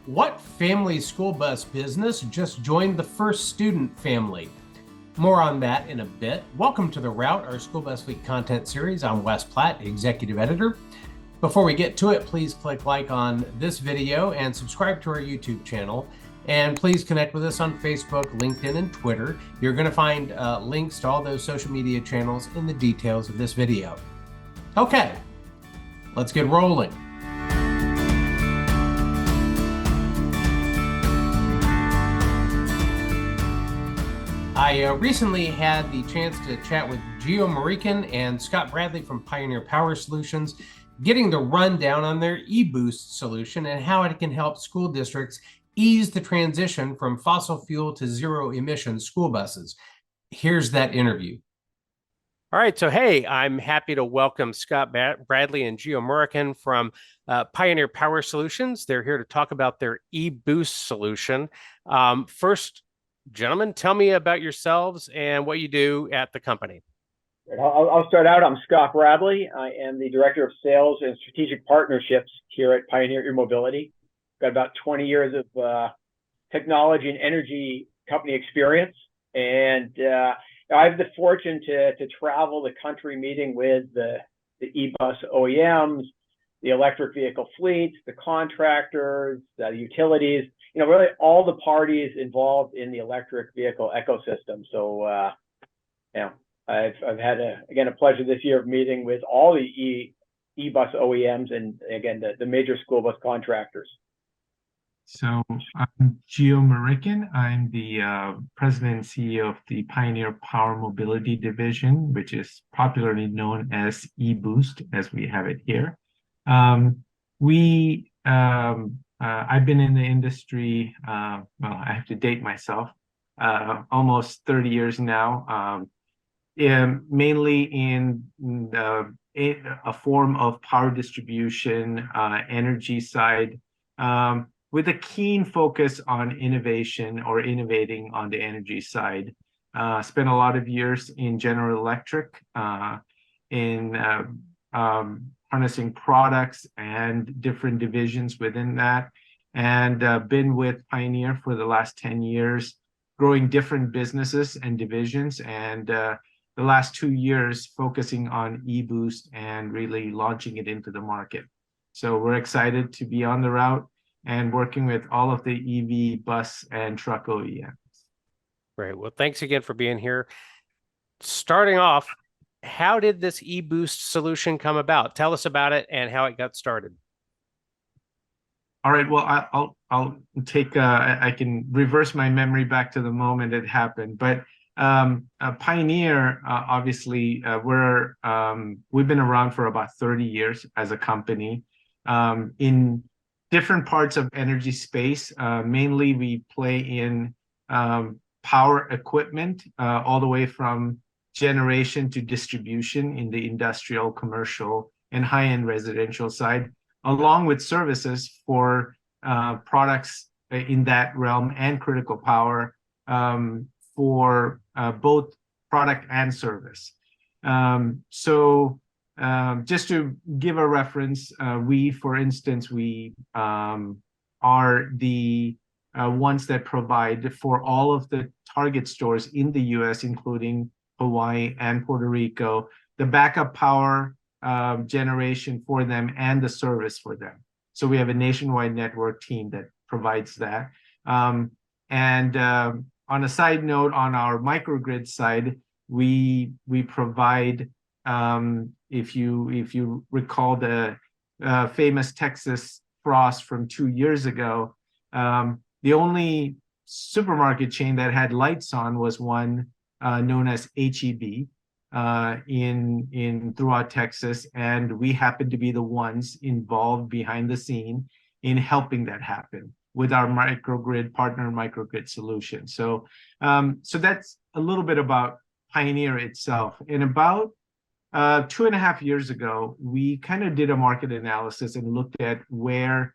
What family school bus business just joined the first student family? More on that in a bit. Welcome to The Route, our School Bus Week content series. I'm Wes Platt, Executive Editor. Before we get to it, please click like on this video and subscribe to our YouTube channel. And please connect with us on Facebook, LinkedIn, and Twitter. You're going to find links to all those social media channels in the details of this video. Okay, let's get rolling. I recently had the chance to chat with Gio Marason and Scott Bradley from Pioneer Power Solutions, getting the rundown on their e-Boost solution and how it can help school districts ease the transition from fossil fuel to zero emission school buses. Here's that interview. All right, so hey, I'm happy to welcome Scott Bradley and Gio Marason from Pioneer Power Solutions. They're here to talk about their e-Boost solution. First, gentlemen, tell me about yourselves and what you do at the company. I'll start out. I'm Scott Bradley. I am the Director of Sales and Strategic Partnerships here at Pioneer E-Mobility. Got about 20 years of technology and energy company experience. And I have the fortune to travel the country meeting with the e-bus OEMs, the electric vehicle fleets, the contractors, the utilities, really all the parties involved in the electric vehicle ecosystem. So, I've had a pleasure this year of meeting with all the e-bus OEMs and again the major school bus contractors. So I'm Gio Marason. I'm the president and CEO of the Pioneer Power Mobility Division, which is popularly known as e-Boost, as we have it here. I've been in the industry, I have to date myself, almost 30 years now, mainly in a form of power distribution, energy side, with a keen focus on innovation or innovating on the energy side. Spent a lot of years in General Electric, in harnessing products and different divisions within that, and been with Pioneer for the last 10 years, growing different businesses and divisions, and the last 2 years focusing on e-Boost and really launching it into the market. So we're excited to be on the route and working with all of the EV bus and truck OEMs. Great. Well, thanks again for being here. Starting off, how did this e-Boost solution come about? Tell us about it and how it got started. All right. Well, I'll take. I can reverse my memory back to the moment it happened. But Pioneer, obviously, we've been around for about 30 years as a company, in different parts of energy space. Mainly, we play in power equipment, all the way from generation to distribution in the industrial, commercial, and high-end residential side, along with services for products in that realm and critical power for both product and service. Just to give a reference, for instance, we are the ones that provide for all of the Target stores in the US, including Hawaii and Puerto Rico, the backup power generation for them and the service for them. So we have a nationwide network team that provides that. On a side note, on our microgrid side, we provide, if you recall the famous Texas frost from 2 years ago, the only supermarket chain that had lights on was one known as HEB throughout Texas, and we happen to be the ones involved behind the scene in helping that happen with our microgrid solution. So that's a little bit about Pioneer itself. And about 2.5 years ago, we kind of did a market analysis and looked at where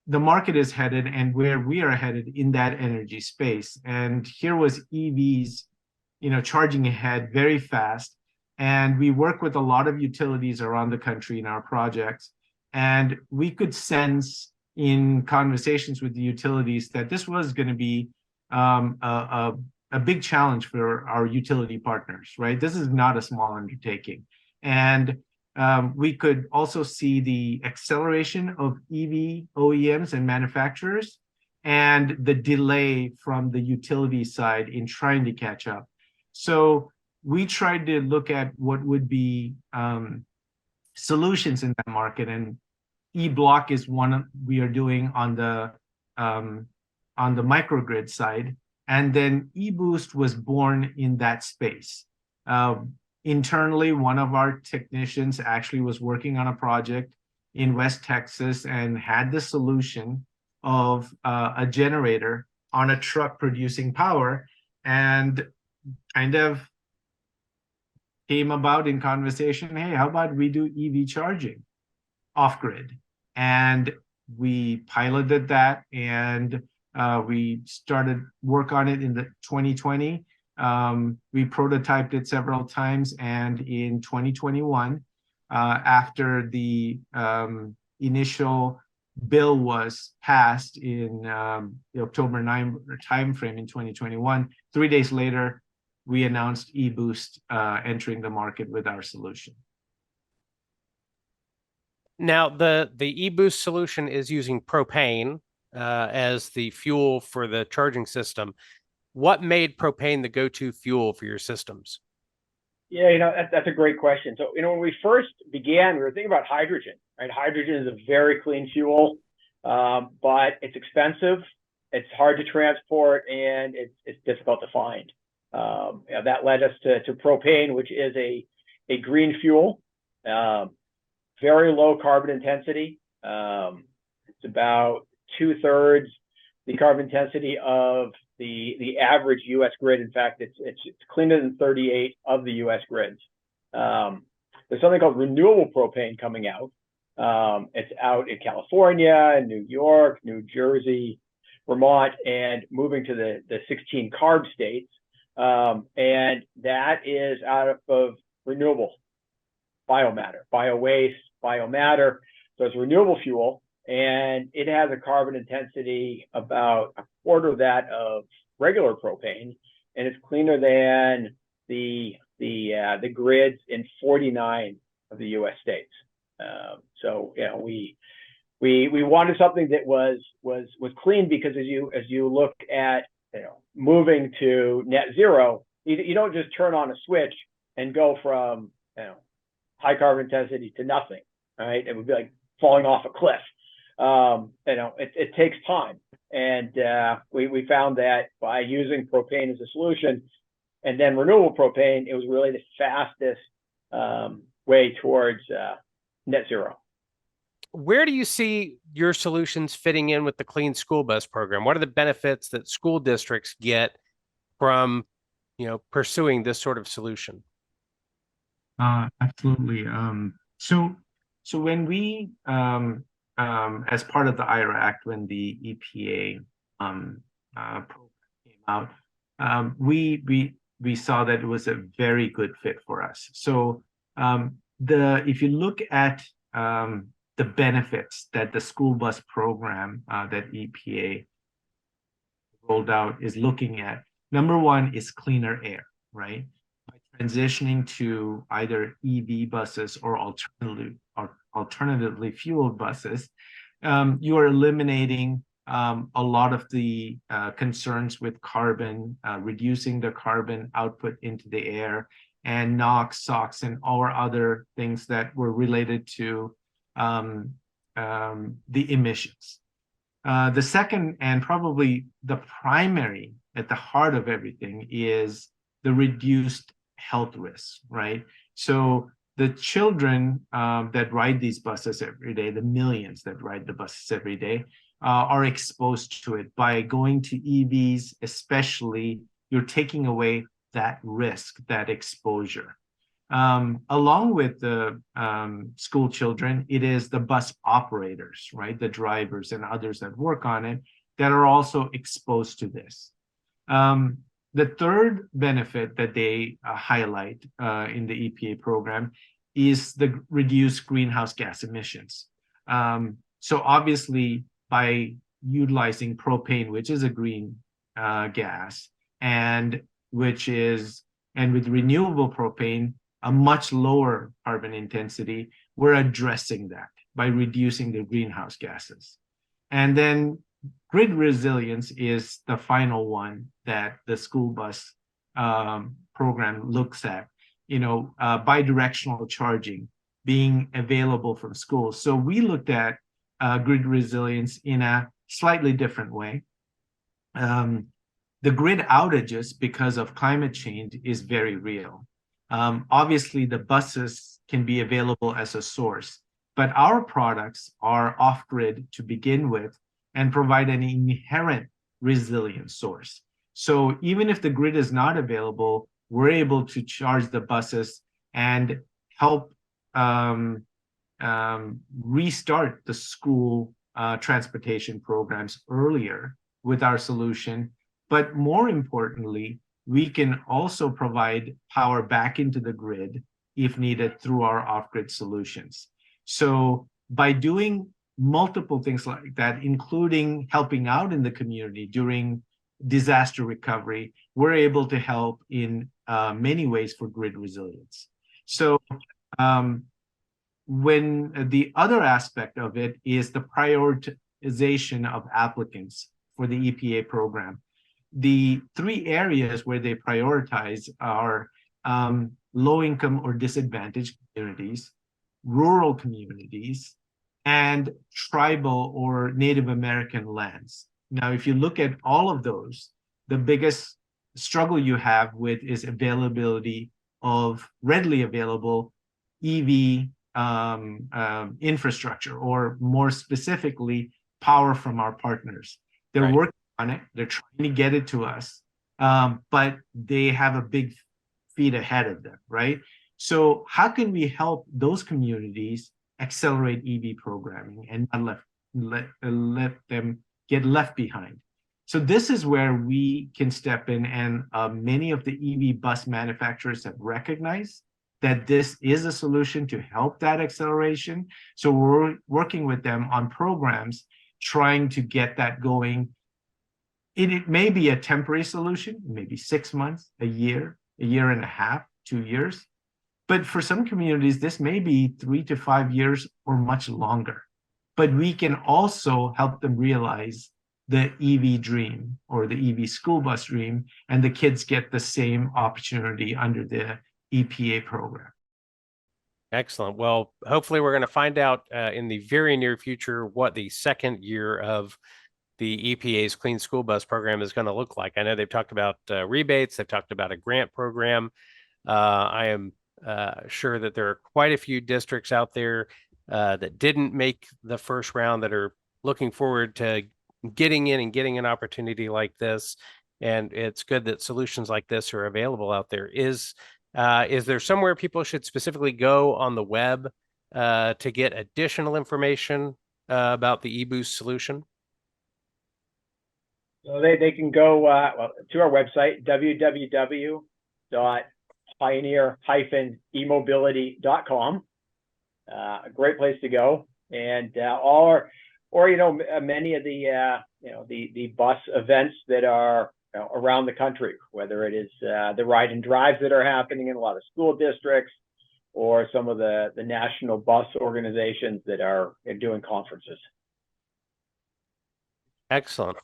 the market is headed and where we are headed in that energy space. And here was EVs, charging ahead very fast. And we work with a lot of utilities around the country in our projects. And we could sense, in conversations with the utilities that this was going to be a big challenge for our utility partners, right? This is not a small undertaking. And we could also see the acceleration of EV OEMs and manufacturers and the delay from the utility side in trying to catch up. So we tried to look at what would be solutions in that market, and E-Block is one we are doing on the microgrid side, and then eBoost was born in that space. Internally, one of our technicians actually was working on a project in West Texas and had the solution of a generator on a truck producing power, and kind of came about in conversation, hey, how about we do EV charging off-grid? And we piloted that, and we started work on it in the 2020. We prototyped it several times, and in 2021, after the initial bill was passed in the October 9 timeframe in 2021, 3 days later, we announced eBoost entering the market with our solution. Now, the eBoost solution is using propane as the fuel for the charging system. What made propane the go-to fuel for your systems? Yeah, that's a great question. So, when we first began, we were thinking about hydrogen, right? Hydrogen is a very clean fuel, but it's expensive, it's hard to transport, and it's difficult to find. That led us to propane, which is a green fuel, very low carbon intensity. It's about 2/3 the carbon intensity of the average U.S. grid. In fact, it's cleaner than 38 of the U.S. grids. There's something called renewable propane coming out. It's out in California, New York, New Jersey, Vermont, and moving to the 16 CARB states. And that is out of renewable biomatter, bio-waste, biomatter. So it's renewable fuel, and it has a carbon intensity about a quarter of that of regular propane, and it's cleaner than the grids in 49 of the U.S. states. So we wanted something that was clean, because as you look at moving to net zero, you don't just turn on a switch and go from high carbon intensity to nothing, right? It would be like falling off a cliff. It takes time, and we found that by using propane as a solution, and then renewable propane, it was really the fastest way towards net zero. Where do you see your solutions fitting in with the Clean School Bus program? What are the benefits that school districts get from, pursuing this sort of solution? Absolutely. So when we, as part of the IRA Act, when the EPA program came out, we saw that it was a very good fit for us. So if you look at the benefits that the school bus program that EPA rolled out is looking at, number one is cleaner air, right? By transitioning to either EV buses or alternatively fueled buses, you are eliminating a lot of the concerns with carbon, reducing the carbon output into the air, and NOx, SOx, and all other things that were related to the emissions. The second, and probably the primary at the heart of everything, is the reduced health risks, right? So the children that ride these buses every day, the millions that ride the buses every day, are exposed to it. By going to EVs, especially, you're taking away that risk, that exposure. Along with the school children, it is the bus operators, right? The drivers and others that work on it that are also exposed to this. The third benefit that they highlight in the EPA program is the reduced greenhouse gas emissions. So obviously, by utilizing propane, which is a green gas, and with renewable propane, a much lower carbon intensity, we're addressing that by reducing the greenhouse gases. And then grid resilience is the final one that the school bus program looks at, bidirectional charging being available from schools. So we looked at grid resilience in a slightly different way. The grid outages because of climate change is very real. Obviously, the buses can be available as a source, but our products are off-grid to begin with and provide an inherent resilient source. So even if the grid is not available, we're able to charge the buses and help restart the school transportation programs earlier with our solution. But more importantly, we can also provide power back into the grid if needed through our off-grid solutions. So by doing multiple things like that, including helping out in the community during disaster recovery, we're able to help in many ways for grid resilience. So when the other aspect of it is the prioritization of applicants for the EPA program. The three areas where they prioritize are low-income or disadvantaged communities, rural communities, and tribal or Native American lands. Now, if you look at all of those, the biggest struggle you have with is availability of readily available EV infrastructure, or more specifically, power from our partners. They're Right. working on it. They're trying to get it to us, but they have a big feat ahead of them, right? So how can we help those communities accelerate EV programming and not let them get left behind? So this is where we can step in, and many of the EV bus manufacturers have recognized that this is a solution to help that acceleration. So we're working with them on programs trying to get that going. It may be a temporary solution, maybe 6 months, a year and a half, 2 years. But for some communities, this may be 3 to 5 years or much longer. But we can also help them realize the EV dream or the EV school bus dream, and the kids get the same opportunity under the EPA program. Excellent. Well, hopefully we're going to find out in the very near future what the second year of the EPA's Clean School Bus program is going to look like. I know they've talked about rebates. They've talked about a grant program. I am sure that there are quite a few districts out there that didn't make the first round that are looking forward to getting in and getting an opportunity like this. And it's good that solutions like this are available out there. Is there somewhere people should specifically go on the web to get additional information about the eBoost solution? So they can go to our website, www.pioneer-emobility.com. A great place to go, and many of the bus events that are around the country, whether it is the ride and drives that are happening in a lot of school districts, or some of the national bus organizations that are doing conferences. Excellent.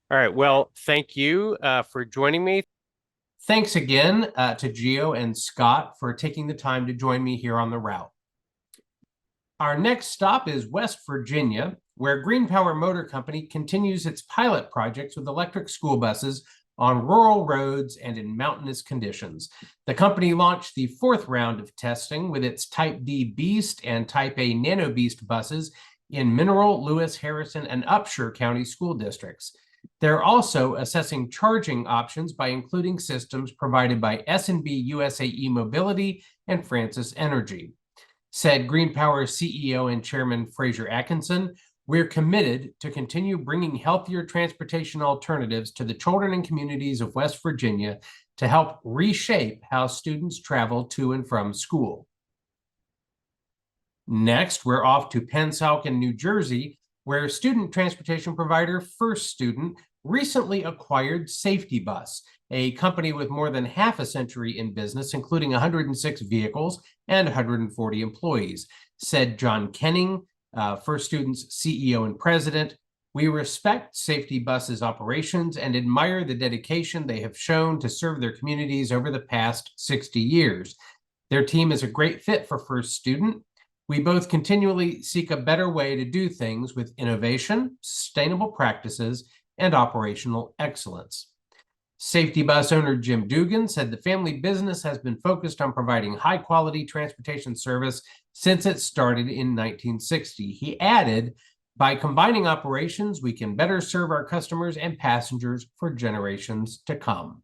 All right. Well, thank you for joining me. Thanks again to Gio and Scott for taking the time to join me here on the route. Our next stop is West Virginia, where GreenPower Motor Company continues its pilot projects with electric school buses on rural roads and in mountainous conditions. The company launched the fourth round of testing with its Type D Beast and Type A Nano Beast buses in Mineral, Lewis, Harrison, and Upshur County school districts. They're also assessing charging options by including systems provided by S&B USA E-Mobility and Francis Energy. Said GreenPower CEO and Chairman Fraser Atkinson, "We're committed to continue bringing healthier transportation alternatives to the children and communities of West Virginia to help reshape how students travel to and from school." Next, we're off to Pennsauken, New Jersey, where student transportation provider First Student recently acquired Safety Bus, a company with more than half a century in business, including 106 vehicles and 140 employees, said John Kenning, First Student's CEO and president. We respect Safety Bus's operations and admire the dedication they have shown to serve their communities over the past 60 years. Their team is a great fit for First Student. We both continually seek a better way to do things with innovation, sustainable practices, and operational excellence. Safety Bus owner Jim Dugan said the family business has been focused on providing high-quality transportation service since it started in 1960. He added, by combining operations, we can better serve our customers and passengers for generations to come.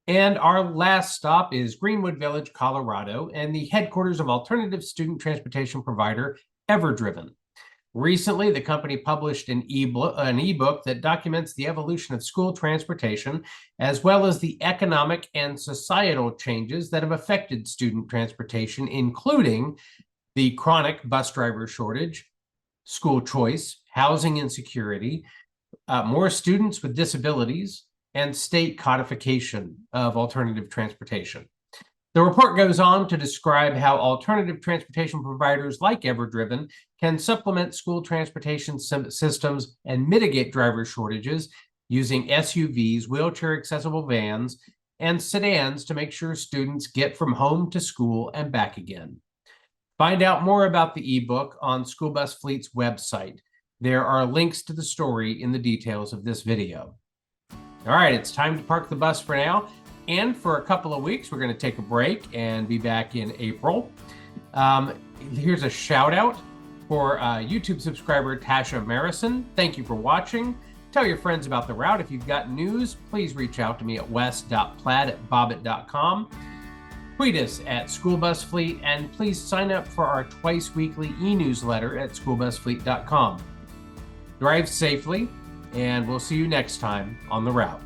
And our last stop is Greenwood Village, Colorado, and the headquarters of alternative student transportation provider EverDriven. Recently, the company published an e-book that documents the evolution of school transportation, as well as the economic and societal changes that have affected student transportation, including the chronic bus driver shortage, school choice, housing insecurity, more students with disabilities, and state codification of alternative transportation. The report goes on to describe how alternative transportation providers like EverDriven can supplement school transportation systems and mitigate driver shortages using SUVs, wheelchair-accessible vans, and sedans to make sure students get from home to school and back again. Find out more about the ebook on School Bus Fleet's website. There are links to the story in the details of this video. All right, it's time to park the bus for now. And for a couple of weeks, we're going to take a break and be back in April. Here's a shout out for YouTube subscriber Tasha Marason. Thank you for watching. Tell your friends about the route. If you've got news, please reach out to me at wes.platt@bobbit.com. Tweet us at SchoolBusFleet, and please sign up for our twice-weekly e-newsletter at schoolbusfleet.com. Drive safely, and we'll see you next time on the route.